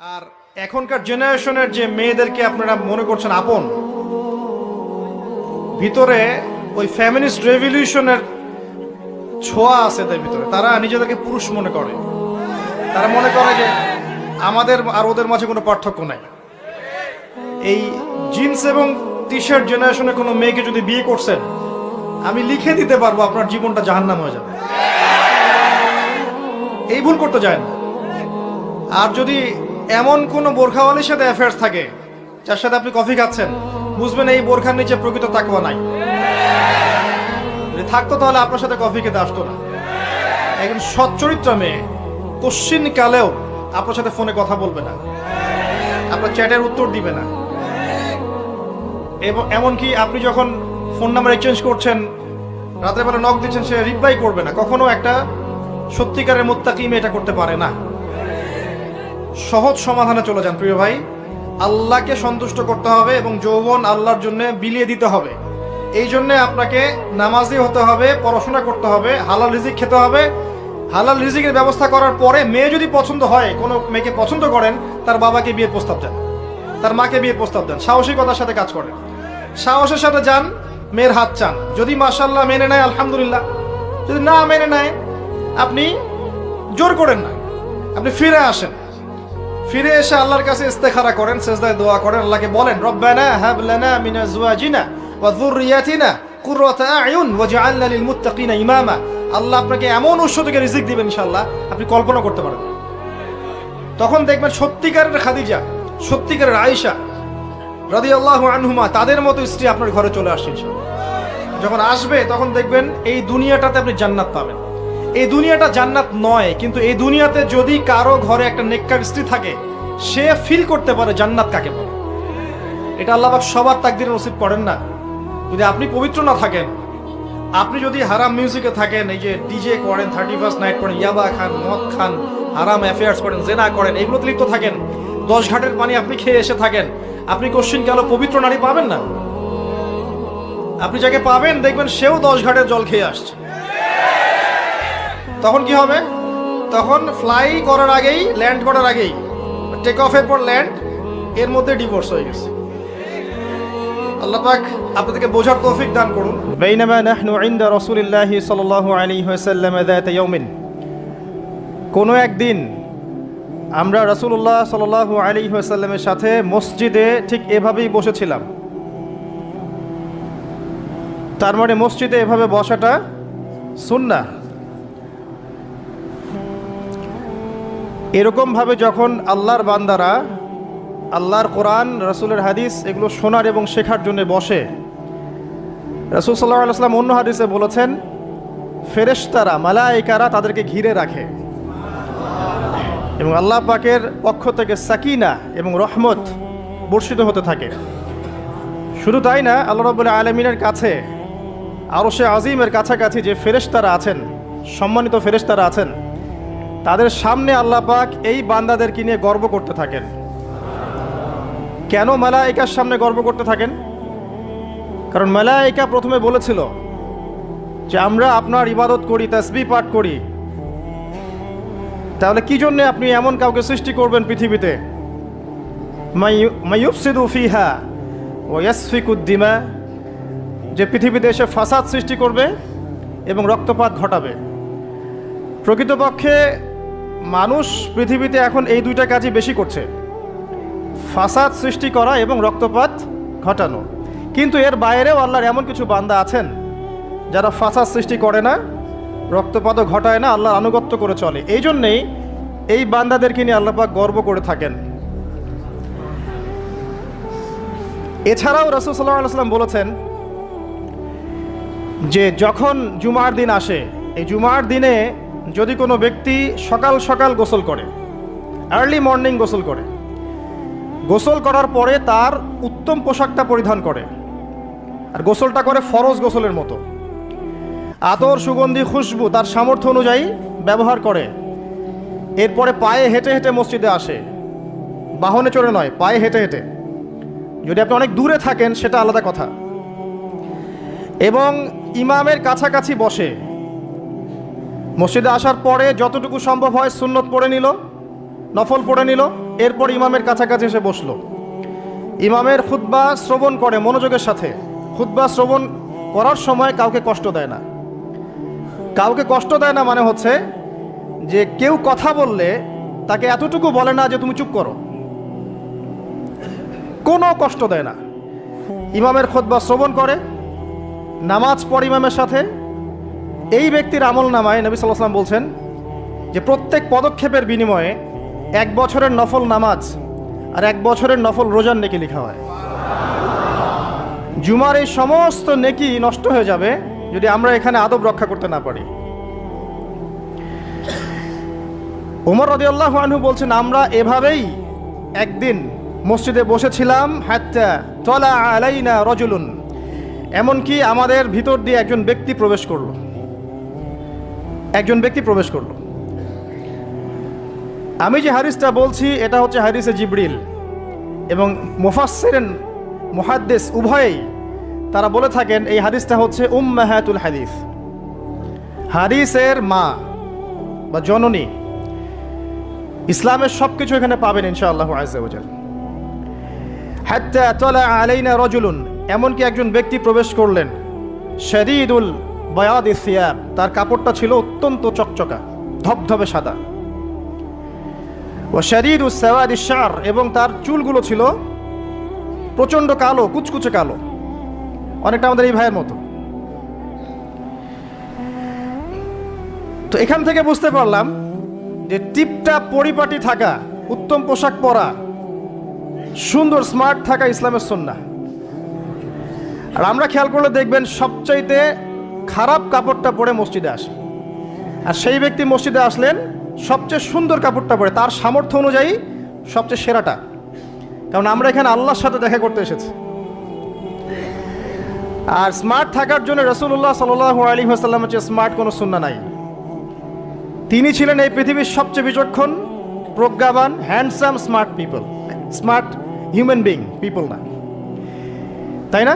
আর এখনকার জেনারেশনের যে মেয়েদেরকে আপনারা মনে করছেন আপন, ভিতরে ওই ফেমিনিস্ট রেভলিউশনের ছোঁয়া আছে তাদের ভিতরে। তারা নিজেদেরকে পুরুষ মনে করে, তারা মনে করে যে আমাদের আর ওদের মাঝে কোনো পার্থক্য নাই। এই জিন্স এবং টি শার্ট জেনারেশনের কোনো মেয়েকে যদি বিয়ে করছেন, আমি লিখে দিতে পারবো আপনার জীবনটা জাহান্নাম হয়ে যাবে। এই ভুল করতে যায় না। আর যদি এমন কোন বোরখাওয়ালির সাথে অ্যাফেয়ার্স থাকে যার সাথে আপনি কফি খাচ্ছেন, বুঝবেন এই বোরখার নিচে প্রকৃত তাকওয়া নাই। যদি থাকতো তাহলে আপনার সাথে কফি খেতে আসতো না। একজন সচ্চরিত্র মেয়ে কোশ্চিন কালেও আপনার সাথে ফোনে কথা বলবে না, আপনার চ্যাটের উত্তর দিবে না। এবং এমনকি আপনি যখন ফোন নাম্বার এক্সচেঞ্জ করছেন, রাতের বেলা নক দিচ্ছেন, সে রিপ্লাই করবে না। কখনো একটা সত্যিকারের মুত্তাকি মেয়ে এটা করতে পারে না। সহজ সমাধানে চলে যান প্রিয় ভাই। আল্লাহকে সন্তুষ্ট করতে হবে এবং যৌবন আল্লাহর জন্য বিলিয়ে দিতে হবে। এই জন্য আপনাকে নামাজি হতে হবে, পড়াশোনা করতে হবে, হালাল রিজিক খেতে হবে। হালাল রিজিকের ব্যবস্থা করার পরে মেয়ে যদি পছন্দ হয়, কোনো মেয়েকে পছন্দ করেন, তার বাবাকে বিয়ের প্রস্তাব দেন, তার মাকে বিয়ের প্রস্তাব দেন। সাহসিকতার সাথে কাজ করেন, সাহসের সাথে যান, মেয়ের হাত চান। যদি মাশাআল্লাহ মেনে নেয় আলহামদুলিল্লাহ, যদি না মেনে নেয় আপনি জোর করেন না, আপনি ফিরে আসেন। ফিরে এসে আল্লাহর কাছে ইস্তেখারা করেন, সেজদায় দোয়া করেন, আল্লাহকে বলেন রব্বানা হাব লানা মিন আজওয়াজিনা ওয়া যুররিয়াতিনা কুররাতা আয়ুন ওয়াজআলনা লিল মুত্তাকিনা ইমামা। আল্লাহ আপনাকে এমন উৎস থেকে রিজিক দিবেন ইনশাআল্লাহ আপনি কল্পনা করতে পারবেন। তখন দেখবেন সত্যিকারের খাদিজা, সত্যিকারের আয়েশা রাদিয়াল্লাহু আনহুমা, তাদের মতো স্ত্রী আপনার ঘরে চলে আসছে ইনশাআল্লাহ। যখন আসবে তখন দেখবেন এই দুনিয়াটাতে আপনি জান্নাত পাবেন। এই দুনিয়াটা জান্নাত নয়, কিন্তু এই দুনিয়াতে যদি কারো ঘরে একটা নেককার স্ত্রী থাকে, সে ফিল করতে পারে জান্নাত কাকে বলে। এটা আল্লাহ পাক সবার তাকদীরে নসিব করেন না। যদি আপনি পবিত্র না থাকেন, আপনি যদি হারাম মিউজিকে থাকেন, এই যে ডিজে করেন, 31st নাইট করেন, ইয়াবা খান, মদ খান, হারাম অ্যাফেয়ার্স করেন, জেনা করেন, এগুলোতে লিপ্ত থাকেন, 10 ঘাটের পানি আপনি খেয়ে এসে থাকেন, আপনি কোশ্চিন গেল পবিত্র নারী পাবেন না। আপনি যাকে পাবেন দেখবেন সেও 10 ঘাটের জল খেয়ে আসছে। তখন কি হবে? তখন ফ্লাই করার আগেই, ল্যান্ড করার আগেই, টেক অফের পর ল্যান্ড, এর মধ্যে ডিভোর্স হয়ে গেছে। আল্লাহ পাক আপনাদেরকে বোঝার তৌফিক দান করুন। বাইনামা নাহনু ইনদা রাসূলিল্লাহি সাল্লাল্লাহু আলাইহি ওয়াসাল্লাম যাতা ইয়াউমিন, কোনো একদিন আমরা রাসূলুল্লাহ সাল্লাল্লাহু আলাইহি ওয়াসাল্লামের সাথে মসজিদে ঠিক এভাবেই বসেছিলাম। তার মানে মসজিদে এভাবে বসাটা সুন্নাহ। এরকমভাবে যখন আল্লাহর বান্দারা আল্লাহর কোরআন, রাসূলের হাদিস এগুলো শোনার এবং শেখার জন্য বসে, রাসূল সাল্লাল্লাহু আলাইহি ওয়াসাল্লাম অন্য হাদিসে বলেছেন ফেরেশতারা, মালায়েকারা তাদেরকে ঘিরে রাখে এবং আল্লাহ পাকের পক্ষ থেকে সাকিনা এবং রহমত বর্ষিত হতে থাকে। শুধু তাই না, আল্লাহ রাব্বুল আলামিনের কাছে, আরশে আজিমের কাছাকাছি যে ফেরেশতারা আছেন, সম্মানিত ফেরেশতারা আছেন, তাদের সামনে আল্লাহ পাক এই বান্দাদেরকে নিয়ে গর্ব করতে থাকেন। কেন মালায়েকার সামনে গর্ব করতে থাকেন? কারণ মালায়েকা প্রথমে বলেছিল যে আমরা আপনার ইবাদত করি, তাসবিহ পাঠ করি, তাহলে কি জন্য আপনি এমন কাউকে সৃষ্টি করবেন পৃথিবীতে, মাইয়ুফসিদু ফিহা ওয়া ইয়াসফিকুদ দিমা, যে পৃথিবীতে এসে ফাসাদ সৃষ্টি করবে এবং রক্তপাত ঘটাবে। প্রকৃতপক্ষে মানুষ পৃথিবীতে এখন এই দুইটা কাজই বেশি করছে, ফাসাদ সৃষ্টি করা এবং রক্তপাত ঘটানো। কিন্তু এর বাইরেও আল্লাহর এমন কিছু বান্দা আছেন যারা ফাসাদ সৃষ্টি করে না, রক্তপাতও ঘটায় না, আল্লাহর আনুগত্য করে চলে। এই জন্যেই এই বান্দাদেরকে নিয়ে আল্লাহ পাক গর্ব করে থাকেন। এছাড়াও রাসূল সাল্লাল্লাহু আলাইহি ওয়াসাল্লাম বলেছেন যে যখন জুমার দিন আসে, এই জুমার দিনে যদি কোনো ব্যক্তি সকাল সকাল গোসল করে, আর্লি মর্নিং গোসল করে, গোসল করার পরে তার উত্তম পোশাকটা পরিধান করে, আর গোসলটা করে ফরজ গোসলের মতো, আতর, সুগন্ধি, খুশবু তার সামর্থ্য অনুযায়ী ব্যবহার করে, এরপরে পায়ে হেঁটে হেঁটে মসজিদে আসে, বাহনে চড়ে নয়, পায়ে হেঁটে হেঁটে। যদি আপনি অনেক দূরে থাকেন সেটা আলাদা কথা। এবং ইমামের কাছাকাছি বসে, মসজিদে আসার পরে যতটুকু সম্ভব হয় সুন্নত পড়ে নিল, নফল পড়ে নিল, এরপর ইমামের কাছাকাছি এসে বসলো। ইমামের খুতবা শ্রবণ করে মনোযোগের সাথে। খুতবা শ্রবণ করার সময় কাউকে কষ্ট দেয় না। কাউকে কষ্ট দেয় না মানে হচ্ছে যে কেউ কথা বললে তাকে এতটুকু বলে না যে তুমি চুপ করো, কোনো কষ্ট দেয় না। ইমামের খুতবা শ্রবণ করে, নামাজ পড়ে ইমামের সাথে। এই ব্যক্তির আমল নামায় নবী সাল্লাল্লাহু আলাইহি ওয়াসাল্লাম বলছেন যে প্রত্যেক পদক্ষেপের বিনিময়ে 1 বছরের নফল নামাজ আর 1 বছরের নফল রোজার নেকি লেখা হয়। জুমার এই সমস্ত নেকি নষ্ট হয়ে যাবে যদি আমরা এখানে আদব রক্ষা করতে না পারি। ওমর রাদিয়াল্লাহু আনহু বলছেন, আমরা এভাবেই একদিন মসজিদে বসেছিলাম, হাত্তা তালা আলাইনা রাজুলুন, এমনকি আমাদের ভিতর দিয়ে একজন ব্যক্তি প্রবেশ করলো। একজন ব্যক্তি প্রবেশ করলো। আমি যে হাদিসটা বলছি এটা হচ্ছে হাদিসে জিবরিল, এবং মুফাসসিরিন মুহাদ্দিস উভয়েই তারা বলে থাকেন এই হাদিসটা হচ্ছে উম্মাহাতুল হাদিস, হাদিসের মা বা জননী। ইসলামের সব কিছু এখানে পাবেন ইনশাআল্লাহ আযজা ওয়া জাল। হাত্তা তালা আলাইনা রাজুলুন, এমনকি একজন ব্যক্তি প্রবেশ করলেন। শাদীদুল বায়াদি সিয়াব, তার কাপড়টা ছিল অত্যন্ত চকচকা, ধবধবে সাদা। ওয়া শাদীদুস সাওয়াদিশ শা'r, এবং তার চুলগুলো ছিল প্রচণ্ড কালো, কুচকুচে কালো, অনেকটা আমাদের এই ভাইয়ের মতো। তো এখান থেকে বুঝতে পারলাম যে টিপটাপ পরিপাটি থাকা, উত্তম পোশাক পরা, সুন্দর স্মার্ট থাকা ইসলামের সুন্নাহ। আর আমরা খেয়াল করলে দেখবেন সবচাইতে খারাপ কাপড়টা পরে মসজিদে আসে, আর সেই ব্যক্তি মসজিদে আসলেন সবচেয়ে সুন্দর কাপড়টা পরে, তার সামর্থ্য অনুযায়ী সবচেয়ে সেরাটা। কারণ আমরা এখানে আল্লাহর সাথে দেখা করতে এসেছি। আর স্মার্ট থাকার জন্য রাসূলুল্লাহ সাল্লাল্লাহু আলাইহি ওয়াসাল্লামের চেয়ে স্মার্ট কোনো সুন্নাহ নাই। তিনি ছিলেন এই পৃথিবীর সবচেয়ে বিচক্ষণ, প্রজ্ঞাবান, handsome, smart people, smart human being people না, তাই না?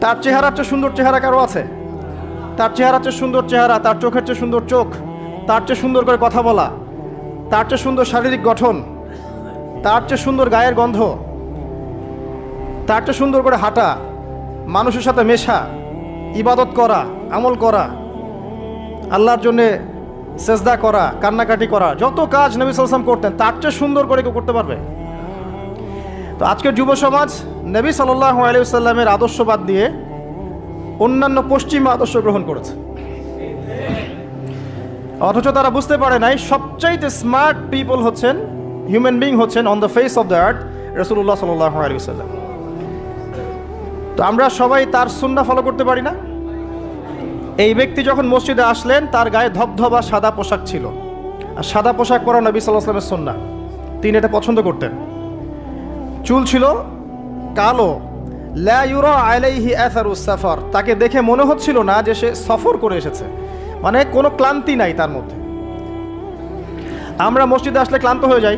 তার চেহারার চেয়ে সুন্দর চেহারা কারো আছে? তার চেহারার চেয়ে সুন্দর চেহারা, তার চোখের চেয়ে সুন্দর চোখ, তার চেয়ে সুন্দর করে কথা বলা, তার চেয়ে সুন্দর শারীরিক গঠন, তার চেয়ে সুন্দর গায়ের গন্ধ, তার চেয়ে সুন্দর করে হাঁটা, মানুষের সাথে মেশা, ইবাদত করা, আমল করা, আল্লাহর জন্যে সেজদা করা, কান্নাকাটি করা, যত কাজ নবী সাল্লাল্লাহু আলাইহি ওয়াসাল্লাম করতেন তার চেয়ে সুন্দর করে কেউ করতে পারবে? তো আজকের যুব সমাজ নবী সাল্লাল্লাহু আলাইহি ওয়াসাল্লামের আদর্শ বাদ দিয়ে অন্যান্য পশ্চিমা আদর্শ গ্রহণ করেছে, অথচ তারা বুঝতে পারে নাই সবচাইতে স্মার্ট পিপল হচ্ছেন, হিউম্যান বিং হচ্ছেন on the face of the earth রাসূলুল্লাহ সাল্লাল্লাহু আলাইহি ওয়াসাল্লাম। তো আমরা সবাই তার সুন্নাহ ফলো করতে পারি না? এই ব্যক্তি যখন মসজিদে আসলেন তার গায়ে ধবধবা সাদা পোশাক ছিল, আর সাদা পোশাক পরা নবী সাল্লাল্লাহু আলাইহি ওয়াসাল্লামের সুন্নাহ, তিনি এটা পছন্দ করতেন। চুল ছিল কালো, লা ইউরা আলাইহি আসারুস সাফার, তাকে দেখে মনে হচ্ছিল না যে সে সফর করে এসেছে, মানে কোনো ক্লান্তি নাই তার মধ্যে। আমরা মসজিদে আসলে ক্লান্ত হয়ে যাই,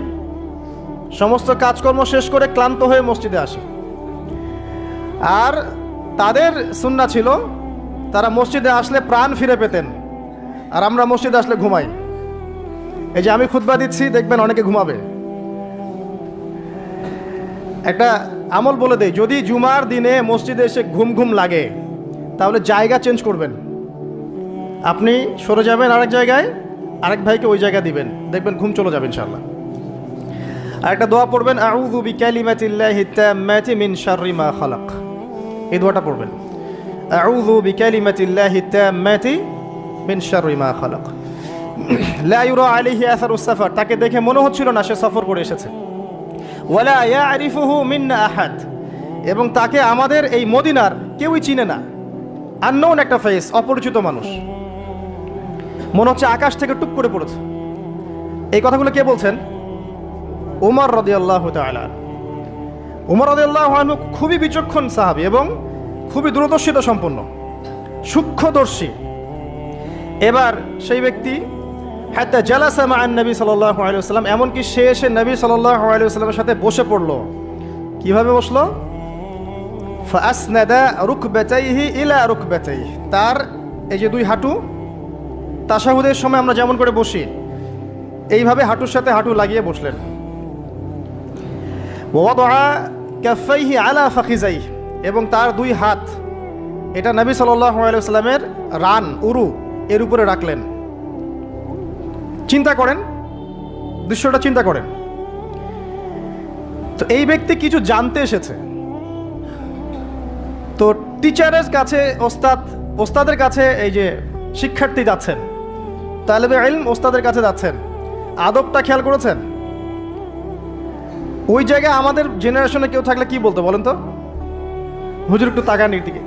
সমস্ত কাজকর্ম শেষ করে ক্লান্ত হয়ে মসজিদে আসি। আর তাদের সুন্নাহ ছিল তারা মসজিদে আসলে প্রাণ ফিরে পেতেন, আর আমরা মসজিদে আসলে ঘুমাই। এই যে আমি খুতবা দিচ্ছি, দেখবেন অনেকে ঘুমাবে। একটা আমল বলে দেই, যদি জুমার দিনে মসজিদে এসে ঘুম ঘুম লাগে তাহলে জায়গা চেঞ্জ করবেন, আপনি সরে যাবেন আরেক জায়গায়, আরেক ভাইকে ওই জায়গা দিবেন, দেখবেন ঘুম চলে যাবে ইনশাআল্লাহ। আর একটা দোয়া পড়বেন, আউযু বিকালিমাতিল্লাহি তাম্মাতি মিন শাররি মা খালাক, এই দোয়াটা পড়বেন, আউযু বিকালিমাতিল্লাহি তাম্মাতি মিন শাররি মা খালাক। লা ইউরা আলাইহি আসারুস সাফার, তাকে দেখে মনে হচ্ছিল না সে সফর করে এসেছে। ওয়ালা ইয়ারিফুহু মিন্না আহাদ, এবং তাকে আমাদের এই মদিনার কেউই চিনে না, আননোন একটা ফেস, অপরিচিত মানুষ, মনে হচ্ছে আকাশ থেকে টুক করে পড়েছে। এই কথাগুলো কে বলছেন? ওমর রাদিয়াল্লাহু তাআলা। ওমর রাদিয়াল্লাহু আনহু খুবই বিচক্ষণ সাহাবী এবং খুবই দূরদর্শিতা সম্পন্ন, সূক্ষ্মদর্শী। এবার সেই ব্যক্তি হাত্তা জালাসা মা'আন নবী সাল্লাল্লাহু আলাইহি ওয়াসাল্লাম, এমনকি সে এসে নবী সাল্লাল্লাহু আলাইহি ওয়াসাল্লামের সাথে বসে পড়লো। কিভাবে বসলো? ফাআসনাদা রুকবাতাইহি ইলা রুকবাতাইহি, তার এই যে দুই হাঁটু তাশাহুদের সময় আমরা যেমন করে বসি এইভাবে হাঁটুর সাথে হাঁটু লাগিয়ে বসলেন। ওয়াদআ কাফাইহি আলা ফাখিজাইহি, এবং তার দুই হাত এটা নবী সাল্লাল্লাহু আলাইহি ওয়াসাল্লামের রান উরু এর উপরে রাখলেন। চিন্তা করেন, দৃশ্যটা চিন্তা করেন। তো এই ব্যক্তি কিছু জানতে এসেছে। তো টিচারের কাছে ওস্তাদের কাছে এই যে শিক্ষার্থী যাচ্ছেন, তালেবে ইলম ওস্তাদের কাছে যাচ্ছেন, আদবটা খেয়াল করেছেন? ওই জায়গায় আমাদের জেনারেশনে কেউ থাকলে কি বলতো বলেন তো? হুজুর একটু তাকান দিকে,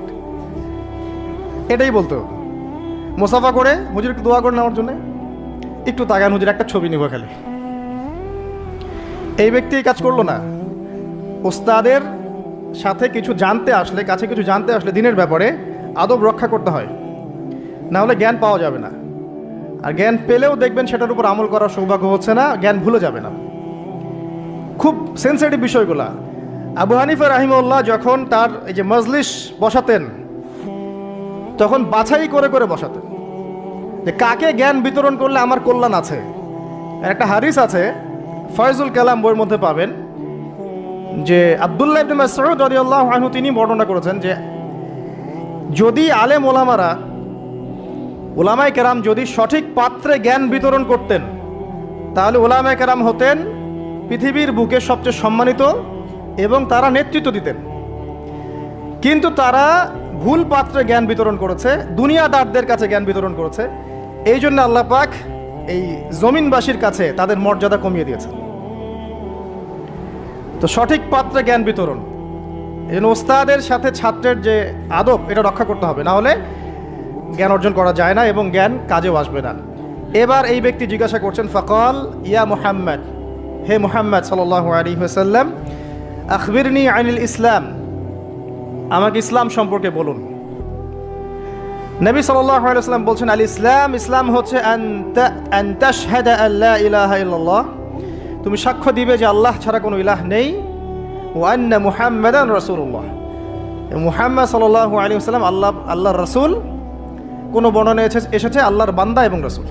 এটাই বলতো। মুসাফা করে হুজুর একটু দোয়া করে নেওয়ার জন্য, একটু তাকান হুজুর, একটা ছবি নিব খালি। এই ব্যক্তি এই কাজ করলো না। ওস্তাদের সাথে কিছু জানতে আসলে, কাছে কিছু জানতে আসলে দিনের ব্যাপারে আদব রক্ষা করতে হয়, না হলে জ্ঞান পাওয়া যাবে না। আর জ্ঞান পেলেও দেখবেন সেটার উপর আমল করার সৌভাগ্য হচ্ছে না, জ্ঞান ভুলে যাবে না। খুব সেন্সিটিভ বিষয়গুলা। আবু হানিফা রাহিমাহুল্লাহ যখন তার এই যে মজলিস বসাতেন, তখন বাছাই করে করে বসাতেন যে কাকে জ্ঞান বিতরণ করলে আমার কল্যাণ আছে। একটা হাদিস আছে, ফয়জুল কালাম বইয়ের মধ্যে পাবেন, যে আব্দুল্লাহ ইবনে মাসউদ রাদিয়াল্লাহু আনহু তিনি বর্ণনা করেছেন যে যদি আলেম ওলামায়ে কেরাম যদি সঠিক পাত্রে জ্ঞান বিতরণ করতেন, তাহলে ওলামায়ে কেরাম হতেন পৃথিবীর বুকে সবচেয়ে সম্মানিত এবং তারা নেতৃত্ব দিতেন। কিন্তু তারা ভুল পাত্রে জ্ঞান বিতরণ করেছে, দুনিয়াদারদের কাছে জ্ঞান বিতরণ করেছে। এই জন্য আল্লাহ পাক এই জমিনবাসীর কাছে তাদের মর্যাদা কমিয়ে দিয়েছে। তো সঠিক পাত্রে জ্ঞান বিতরণ, এই জন্য ওস্তাদের সাথে ছাত্রের যে আদব এটা রক্ষা করতে হবে, না হলে জ্ঞান অর্জন করা যায় না এবং জ্ঞান কাজেও আসবে না। এবার এই ব্যক্তি জিজ্ঞাসা করছেন, ফাকাল ইয়া মুহাম্মদ, হে মুহাম্মদ সাল্লাল্লাহু আলাইহি ওয়াসাল্লাম, আখবিরনি আনিল ইসলাম, আমাকে ইসলাম সম্পর্কে বলুন। নবী সাল্লাল্লাহু আলাইহি ওয়াসাল্লাম বলছেন, আল ইসলাম, ইসলাম হচ্ছে আন তাশহাদা আল্লা ইলাহা ইল্লাল্লাহ, তুমি সাক্ষ্য দিবে যে আল্লাহ ছাড়া কোনো ইলাহ নেই, ওয়া আন্না মুহাম্মাদান রাসূলুল্লাহ, মুহাম্মদ সাল্লাল্লাহু আলাইহি ওয়াসাল্লাম আল্লাহর রাসূল। কোনো বর্ণনায় এসেছে আল্লাহর বান্দা এবং রাসূল।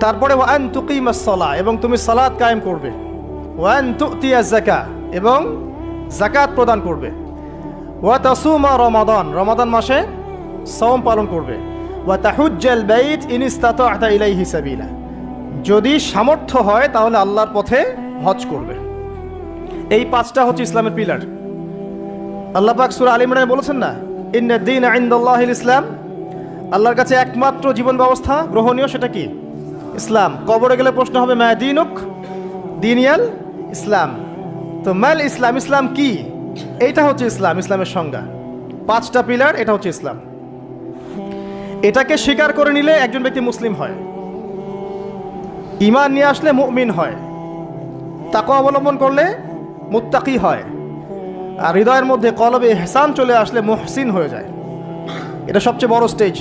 তারপরে ওয়া আন তুকিমাস সালাহ, এবং তুমি সালাত কায়েম করবে, ওয়া আন তুতিয়াজ যাকাত, এবং যাকাত প্রদান করবে, ওয়া তাসুমা রমাদান, রমাদান মাসে সাওম পালন করবে, ওয়া তাহুজ্জাল বাইত ইন ইসতাতা'তা ইলাইহি সাবিলা, যদি সামর্থ্য হয় তাহলে আল্লাহর পথে হজ করবে। এই পাঁচটা হচ্ছে ইসলামের পিলার। আল্লাহ পাক সূরা আলে ইমরানে বলেছেন না, ইন্না দ্বীনা ইনদাল্লাহিল ইসলাম, আল্লাহর কাছে একমাত্র জীবন ব্যবস্থা গ্রহণীয় সেটা কি? ইসলাম। কবরে গেলে প্রশ্ন হবে মা দীনুক, দীনিয়াল ইসলাম। তো মাল ইসলাম, ইসলাম কি? এইটা হচ্ছে ইসলাম, ইসলামের সংজ্ঞা। পাঁচটা পিলার, এটা হচ্ছে ইসলাম। এটাকে স্বীকার করে নিলে একজন ব্যক্তি মুসলিম হয়, ঈমান নিয়ে আসলে মুমিন হয়, তাকওয়া অবলম্বন করলে মুত্তাকি হয়, আর হৃদয়ের মধ্যে কলবে ইহসান চলে আসলে মুহসিন হয়ে যায়। এটা সবচেয়ে বড় স্টেজ।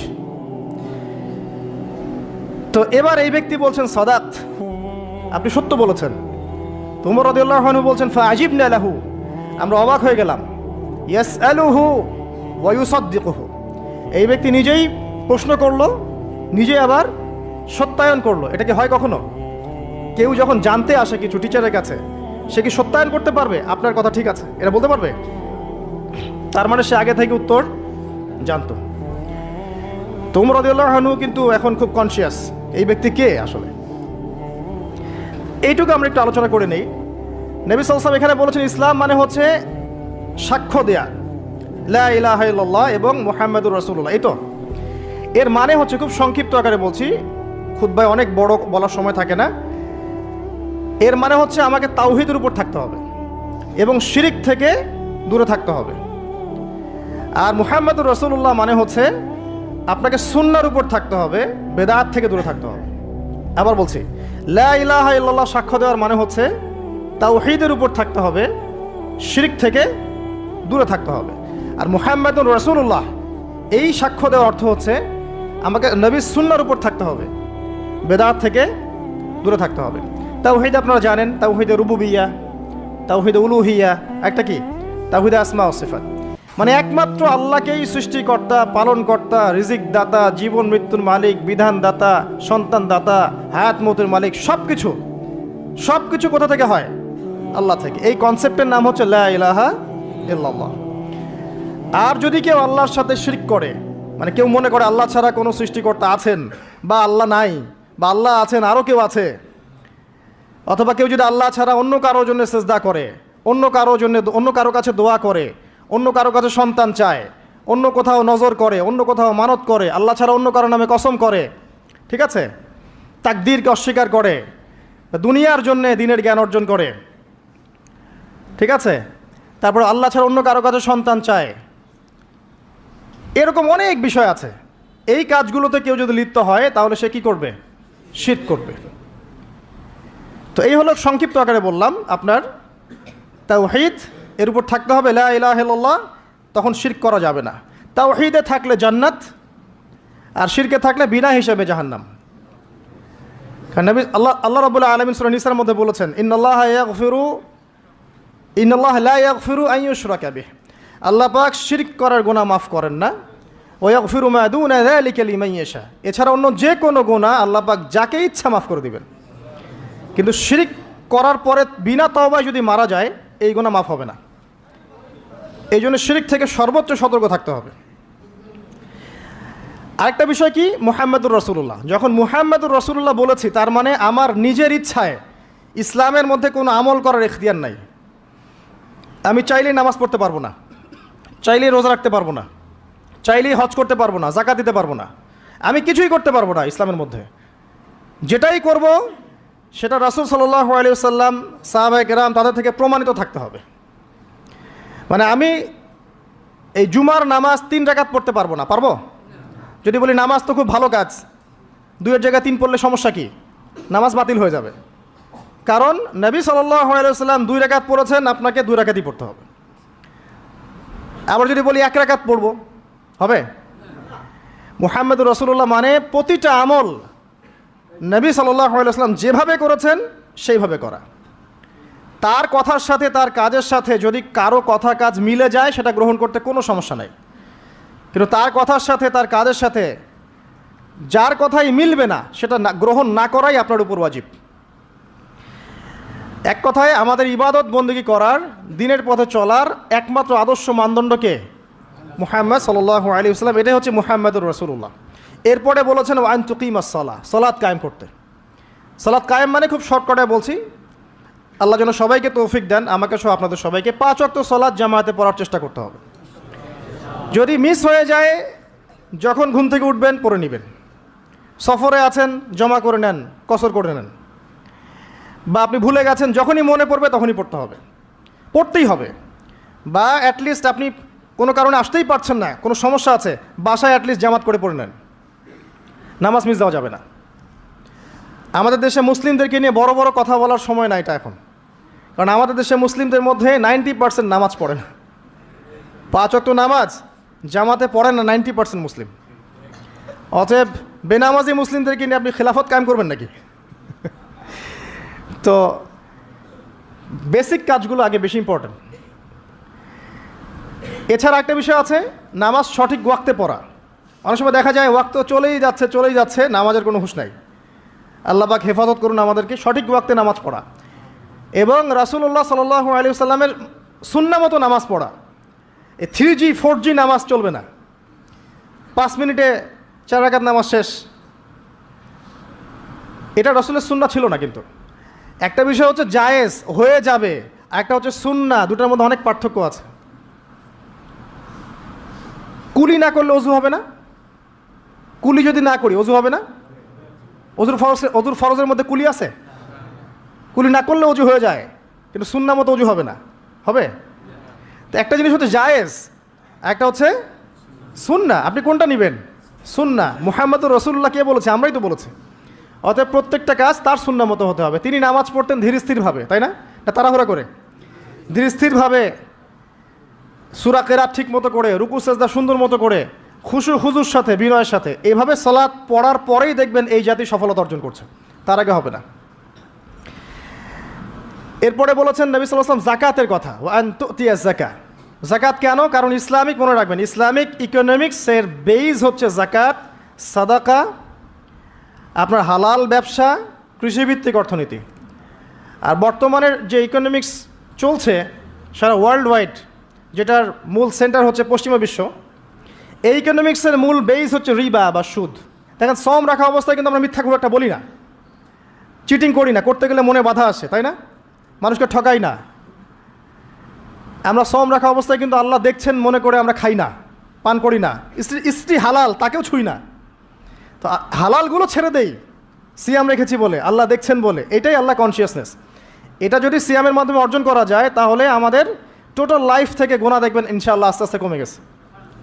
তো এবার এই ব্যক্তি বলছেন সাদাত, আপনি সত্য বলেছেন। উমর রাদিয়াল্লাহু আনহু বলছেন ফাআজিবনা লাহু, আমরা অবাক হয়ে গেলাম। ইয়াসআলুহু ওয়া ইউসাদ্দিকুহু, এই ব্যক্তি নিজেই প্রশ্ন করলো, নিজে আবার সত্যায়ন করলো। এটা কি হয় কখনো? কেউ যখন জানতে আসে কিছু টিচারের কাছে, সে কি সত্যায়ন করতে পারবে আপনার কথা ঠিক আছে এটা বলতে পারবে? তার মানে সে আগে থেকে উত্তর জানতো। তো উমর রাদিয়াল্লাহু আনহু কিন্তু এখন খুব কনসিয়াস এই ব্যক্তি কে আসলে। এইটুকু আমরা একটু আলোচনা করে নেই। নবী সাল্লাল্লাহু আলাইহি ওয়াসাল্লাম এখানে বলেছেন ইসলাম মানে হচ্ছে সাক্ষ্য দেয়া লা ইলাহা ইল্লাল্লাহ এবং মুহাম্মাদুর রাসূলুল্লাহ। এই তো এর মানে হচ্ছে, খুব সংক্ষিপ্ত আকারে বলছি, খুতবায় অনেক বড় বলার সময় থাকে না। এর মানে হচ্ছে আমাকে তাওহীদের উপর থাকতে হবে এবং শিরিক থেকে দূরে থাকতে হবে। আর মুহাম্মাদুর রাসূলুল্লাহ মানে হচ্ছে আপনাকে সুন্নাহর উপর থাকতে হবে, বেদাত থেকে দূরে থাকতে হবে। আবার বলছি, লা ইলাহা ইল্লাল্লাহ সাক্ষ্য দেওয়ার মানে হচ্ছে তাওহীদের উপর থাকতে হবে, শিরক থেকে দূরে থাকতে হবে। আর মুহাম্মাদুর রাসূলুল্লাহ এই সাক্ষ্য দেওয়ার অর্থ হচ্ছে আমাকে নবীর সুন্নাহর উপর থাকতে হবে, বেদাত থেকে দূরে থাকতে হবে। তাওহীদ আপনারা জানেন, তাওহীদে রুবুবিয়্যাহ, তাওহীদে উলুহিয়্যাহ, একটা কি তাওহীদে আসমা ও সিফাত, মানে একমাত্র আল্লাহকেই সৃষ্টিকর্তা, পালনকর্তা, রিজিক দাতা, জীবন মৃত্যুর মালিক, বিধান দাতা, সন্তান দাতা, হায়াত মৌতের মালিক, সব কিছু কোথা থেকে হয়? আল্লাহ থেকে। এই কনসেপ্টের নাম হচ্ছে লা ইলাহা ইল্লাল্লাহ। আর যদি কেউ আল্লাহর সাথে শিরক করে, মানে কেউ মনে করে আল্লাহ ছাড়া কোনো সৃষ্টিকর্তা আছেন, বা আল্লাহ নাই, বা আল্লাহ আছেন আরও কেউ আছে, অথবা কেউ যদি আল্লাহ ছাড়া অন্য কারোর জন্য সেজদা করে, অন্য কারো কাছে দোয়া করে, অন্য কারো কাছে সন্তান চায়, অন্য কোথাও নজর করে, অন্য কোথাও মানত করে, আল্লাহ ছাড়া অন্য কারো নামে কসম করে, ঠিক আছে, তাকদীরকে অস্বীকার করে, দুনিয়ার জন্যে দিনের জ্ঞান অর্জন করে, ঠিক আছে, তারপর আল্লাহ ছাড়া অন্য কারো কাছে সন্তান চায়, এরকম অনেক বিষয় আছে। এই কাজগুলোতে কেউ যদি লিপ্ত হয় তাহলে সে কি করবে? শিরক করবে। তো এই হলো সংক্ষিপ্ত আকারে বললাম আপনার তাওহীদ, এর উপর থাকতে হবে লা ইলাহা ইল্লাল্লাহ, তখন শিরক করা যাবে না। তাওহীদে থাকলে জান্নাত, আর শিরকে থাকলে বিনা হিসাবে জাহান্নাম। কারণ নবী আল্লাহ রাব্বুল আলামিন সূরা নিসার মধ্যে বলেছেন, ইন্নাল্লাহা লা ইয়াগফিরু আন ইউশরাকা বিহি, আল্লাহ পাক শিরক করার গুনাহ মাফ করেন না, ওয়া ইয়াগফিরু মা দুনা যালিকা লিমান ইয়াশা, এছাড়া অন্য যে কোনো গুনাহ আল্লাহ পাক যাকে ইচ্ছা মাফ করে দিবেন। কিন্তু শিরক করার পরে বিনা তওবায় যদি মারা যায়, এই গুনাহ মাফ হবে না। এই জন্য শিরক থেকে সর্বোচ্চ সতর্ক থাকতে হবে। আরেকটা বিষয় কি, মুহাম্মাদুর রাসূলুল্লাহ, যখন মুহাম্মাদুর রাসূলুল্লাহ বলেছি, তার মানে আমার নিজের ইচ্ছায় ইসলামের মধ্যে কোনো আমল করার ইখতিয়ার নাই। আমি চাইলেই নামাজ পড়তে পারবো না, চাইলেই রোজা রাখতে পারবো না, চাইলেই হজ করতে পারবো না, যাকাত দিতে পারবো না, আমি কিছুই করতে পারবো না ইসলামের মধ্যে। যেটাই করব সেটা রাসূল সাল্লাল্লাহু আলাইহি ওয়াসাল্লাম, সাহাবায়ে কেরাম তাদের থেকে প্রমাণিত থাকতে হবে। মানে আমি এই জুমার নামাজ 3 রাকাত পড়তে পারবো না, পারবো? যদি বলি নামাজ তো খুব ভালো কাজ, 2-এর জায়গায় 3 পড়লে সমস্যা কি? নামাজ বাতিল হয়ে যাবে। কারণ নবী সাল্লাল্লাহু আলাইহি ওয়াসাল্লাম 2 রাকাত পড়েছেন, আপনাকে 2 রাকাতই পড়তে হবে। আবার যদি বলি 1 রাকাত পড়বো, হবে? মুহাম্মাদুর রাসূলুল্লাহ মানে প্রতিটা আমল নবী সাল্লাল্লাহু আলাইহি ওয়াসাল্লাম যেভাবে করেছেন সেইভাবে করা। তার কথার সাথে তার কাজের সাথে যদি কারো কথা কাজ মিলে যায়, সেটা গ্রহণ করতে কোনো সমস্যা নাই। কিন্তু তার কথার সাথে তার কাজের সাথে যার কথাই মিলবে না, সেটা গ্রহণ না করাই আপনার উপর ওয়াজিব। এক কথায় আমাদের ইবাদত বন্দেগী করার, দিনের পথে চলার একমাত্র আদর্শ মানদণ্ডকে মুহাম্মদ সাল্লাল্লাহু আলাইহি ওয়াসাল্লাম, এটাই হচ্ছে মুহাম্মাদুর রাসূলুল্লাহ। এরপরে বলেছেন ওয়া আন তুকিমাস সালাহ, সালাত কায়েম করতে। সালাত কায়েম মানে খুব শর্টকাটে বলছি, আল্লাহ যেন সবাইকে তৌফিক দেন, আমাকে সহ আপনাদের সবাইকে 5 ওয়াক্ত সালাত জামাতে পড়ার চেষ্টা করতে হবে। যদি মিস হয়ে যায়, যখন ঘুম থেকে উঠবেন পড়ে নেবেন, সফরে আছেন জমা করে নেন, কসর করে নেন, বা আপনি ভুলে গেছেন, যখনই মনে পড়বে তখনই পড়তে হবে, পড়তেই হবে। বা অ্যাটলিস্ট আপনি কোনো কারণে আসতেই পারছেন না, কোনো সমস্যা আছে, বাসায় অ্যাটলিস্ট জামাত করে পড়ে নেন, নামাজ মিস দেওয়া যাবে না। আমাদের দেশে মুসলিমদেরকে নিয়ে বড় বড় কথা বলার সময় না এটা এখন, কারণ আমাদের দেশে মুসলিমদের মধ্যে 90% নামাজ পড়ে না। 5 ওয়াক্ত নামাজ জামাতে পড়ে না 90% মুসলিম। অতএব বেনামাজি মুসলিমদেরকে নিয়ে আপনি খেলাফত কায়েম করবেন নাকি? তো বেসিক কাজগুলো আগে বেশি ইম্পর্টেন্ট। এছাড়া একটা বিষয় আছে, নামাজ সঠিক ওয়াক্তে পড়া। অনেক সময় দেখা যায় ওয়াক্ত চলেই যাচ্ছে, নামাজের কোনো হুঁশ নাই। আল্লাহ পাক হেফাজত করুন আমাদেরকে, সঠিক ওয়াক্তে নামাজ পড়া এবং রাসূলুল্লাহ সাল্লাল্লাহু আলাইহি ওয়াসাল্লামের সুন্নাহ মতো নামাজ পড়া। এই 3G 4G নামাজ চলবে না। 5 মিনিটে 4 রাকাত নামাজ শেষ, এটা রাসূলের সুন্নাহ ছিল না। কিন্তু একটা বিষয় হচ্ছে জায়েজ হয়ে যাবে, একটা হচ্ছে সুন্নাহ, দুটার মধ্যে অনেক পার্থক্য আছে। কুলি না করলে অজু হবে না, কুলি যদি না করি অজু হবে না। অজুর ফরজের মধ্যে কুলি আছে, কুলি না করলে অজু হয়ে যায়, কিন্তু সুন্নাহ মতো অজু হবে না, হবে? তো একটা জিনিস হচ্ছে জায়েজ, একটা হচ্ছে সুন্নাহ। আপনি কোনটা নেবেন? সুন্নাহ। মুহাম্মাদুর রাসূলুল্লাহ কে বলেছে? আমরাই তো বলেছি। অতএব প্রত্যেকটা কাজ তার সুন্নাহ মতো হতে হবে। তিনি নামাজ পড়তেন ধীর স্থিরভাবে, তাই না? তাড়াহুড়া করে, ধীর স্থিরভাবে, সূরা কেরাত ঠিক মতো করে, রুকু সেজদা সুন্দর মতো করে, খুশু হুজুর সাথে, বিনয়ের সাথে, এইভাবে সালাত পড়ার পরেই দেখবেন এই জাতি সফলতা অর্জন করছে, তার আগে হবে না। এরপরে বলেছেন নবী সাল্লাল্লাহু আলাইহি ওয়াসাল্লাম যাকাতের কথা, ওয়া আন তুতিয়াজ যাকাত। যাকাত কেন? কারণ ইসলামিক, মনে রাখবেন, ইসলামিক ইকোনমিক্সের বেইজ হচ্ছে যাকাত, সাদাকা, আপনার হালাল ব্যবসা, কৃষিভিত্তিক অর্থনীতি। আর বর্তমানের যে ইকোনমিক্স চলছে সারা ওয়ার্ল্ড ওয়াইড, যেটার মূল সেন্টার হচ্ছে পশ্চিমা বিশ্ব, এই ইকোনমিক্সের মূল বেস হচ্ছে রিবা বা সুদ। দেখেন, সম রাখা অবস্থায় কিন্তু আমরা মিথ্যা খুব একটা বলি না, চিটিং করি না, করতে গেলে মনে বাধা আসে, তাই না? মানুষকে ঠকাই না। আমরা সম রাখা অবস্থায় কিন্তু আল্লাহ দেখছেন মনে করে আমরা খাই না, পান করি না, স্ত্রী হালাল তাকেও ছুঁই না। তো হালালগুলো ছেড়ে দেই সিয়াম রেখেছি বলে, আল্লাহ দেখছেন বলে, এটাই আল্লাহ কনসিয়াসনেস। এটা যদি সিয়ামের মাধ্যমে অর্জন করা যায় তাহলে আমাদের টোটাল লাইফ থেকে গোনা দেখবেন ইনশাআল্লাহ আস্তে আস্তে কমে গেছে।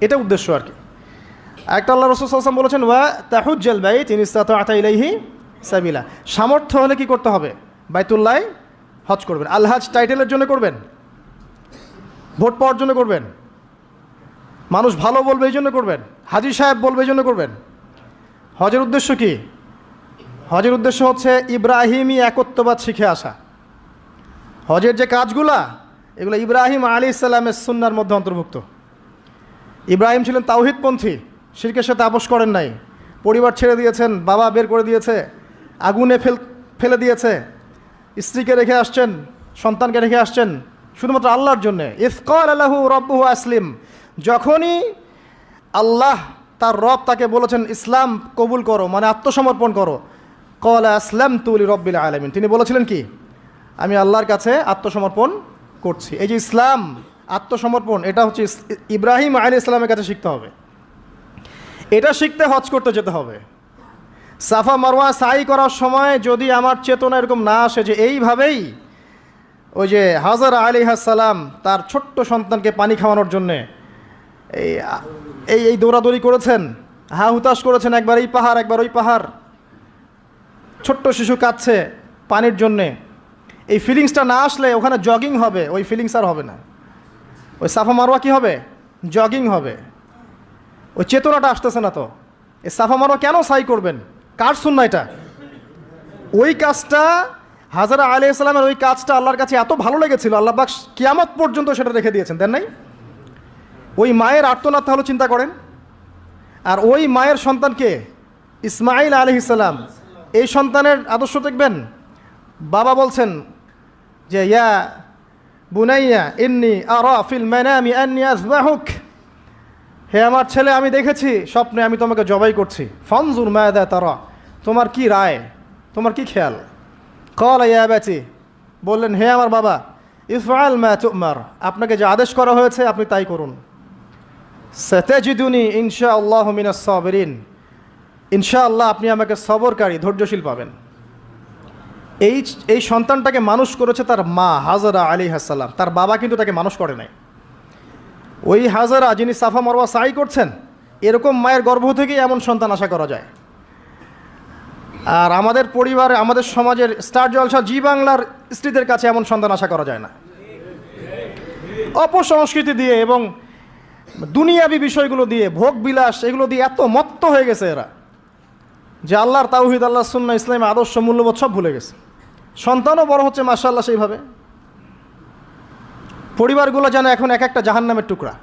এটা উদ্দেশ্য আর কি। একটা আল্লাহ রাসূল সাল্লাল্লাহু আলাইহি ওয়াসাল্লাম বলেছেন, ওয়া তাহুজ্জাল বাইত ইন ইসতাতা ইলাইহি সাবিলা, সামর্থ্য হলে কি করতে হবে? বাইতুল্লাহ হজ করবেন। আল হজ টাইটেলের জন্য করবেন? ভোট পাওয়ার জন্য করবেন? মানুষ ভালো বলবে এই জন্য করবেন? হাজী সাহেব বলবে এই জন্য করবেন? হজের উদ্দেশ্য কি? হজের উদ্দেশ্য হচ্ছে ইব্রাহিমী একত্ববাদ শিখে আসা। হজের যে কাজগুলা, এগুলো ইব্রাহিম আলাইহিস সালামের সুন্নাহর মধ্যে অন্তর্ভুক্ত। ইব্রাহিম ছিলেন তাওহীদপন্থী, শিরকের সাথে আপোষ করেন নাই, পরিবার ছেড়ে দিয়েছেন, বাবা বের করে দিয়েছে, আগুনে ফেলে দিয়েছে, স্ত্রীকে রেখে আসছেন, সন্তানকে রেখে আসছেন শুধুমাত্র আল্লাহর জন্যে। ইয ক্বালা লাহু রাব্বুহু আসলিম, যখনই আল্লাহ তার রব তাকে বলেছেন ইসলাম কবুল করো, মানে আত্মসমর্পণ করো, ক্বালা আসলামতু লিরাব্বিল আলামিন, তিনি বলেছিলেন কি? আমি আল্লাহর কাছে আত্মসমর্পণ করছি। এই যে ইসলাম, আত্মসমর্পণ, এটা হচ্ছে ইব্রাহিম আলাইহিস সালামের কাছে শিখতে হবে। এটা শিখতে হজ করতে যেতে হবে। সাফা মারওয়া সাই করার সময় যদি আমার চেতনা এরকম না আসে যে এইভাবেই ওই যে হাজারা আলাইহিস সালাম তার ছোট্ট সন্তানকে পানি খাওয়ানোর জন্যে এই দৌড়াদৌড়ি করেছেন, হা হুতাশ করেছেন, একবার এই পাহাড় একবার ওই পাহাড়, ছোট্ট শিশু কাঁদছে পানির জন্যে, এই ফিলিংসটা না আসলে ওখানে জগিং হবে, ওই ফিলিংস আর হবে না। ওই সাফা মারওয়া কী হবে? জগিং হবে। ওই চেতনাটা আসতেছে না। তো এই সাফা মারওয়া কেন সাই করবেন? কার সুন্নাহ এটা? ওই কাজটা হাজরা আলাইহিস সালামের, ওই কাজটা আল্লাহর কাছে এত ভালো লেগেছিল, আল্লাহ পাক কিয়ামত পর্যন্ত সেটা রেখে দিয়েছেন, দেন নাই? ওই মায়ের আর্তনাদ তাহলে চিন্তা করেন। আর ওই মায়ের সন্তানকে ইসমাঈল আলাইহিস সালাম, এই সন্তানের আদর্শ দেখবেন। বাবা বলছেন যে ইয়া বুনাইয়া ইন্নী আরা ফিল মানামি আন্নী আযবাহুক, হে আমার ছেলে, আমি দেখেছি স্বপ্নে আমি তোমাকে জবাই করছি। ফানজুর মাযা তারা, তোমার কি রায়, তোমার কি খেয়াল? ক্বালা ইয়া আবাতি, বললেন হে আমার বাবা, ইফআল মা তু'মার, আপনাকে যে আদেশ করা হয়েছে আপনি তাই করুন। সাতাজিদুনি ইনশাআল্লাহু মিনাস সাবিরিন, ইনশাআল্লাহ আপনি আমাকে সবরকারী, ধৈর্যশীল পাবেন। এই সন্তানটাকে মানুষ করেছে তার মা হাজরা আলাইহিস সালাম, তার বাবা কিন্তু তাকে মানুষ করে নাই। ওই হাজরা যিনি সাফা মারওয়া সাই করছেন, এরকম মায়ের গর্ভ থেকেই এমন সন্তান আশা করা যায়। আর আমাদের পরিবারে, আমাদের সমাজের স্টার জলসা জি বাংলার স্ত্রীদের কাছে এমন সন্তান আশা করা যায় না। অপসংস্কৃতি দিয়ে এবং দুনিয়াবি বিষয়গুলো দিয়ে, ভোগ বিলাস, এগুলো দিয়ে এত মত্ত হয়ে গেছে এরা যে আল্লাহর তাওহীদ, আল্লাহর সুন্নাহ, ইসলামের আদর্শ, মূল্যবোধ সব ভুলে গেছে। সন্তানও বড় হচ্ছে মাশাআল্লাহ সেইভাবে। পরিবারগুলো যেন এখন এক একটা জাহান্নামের টুকরা।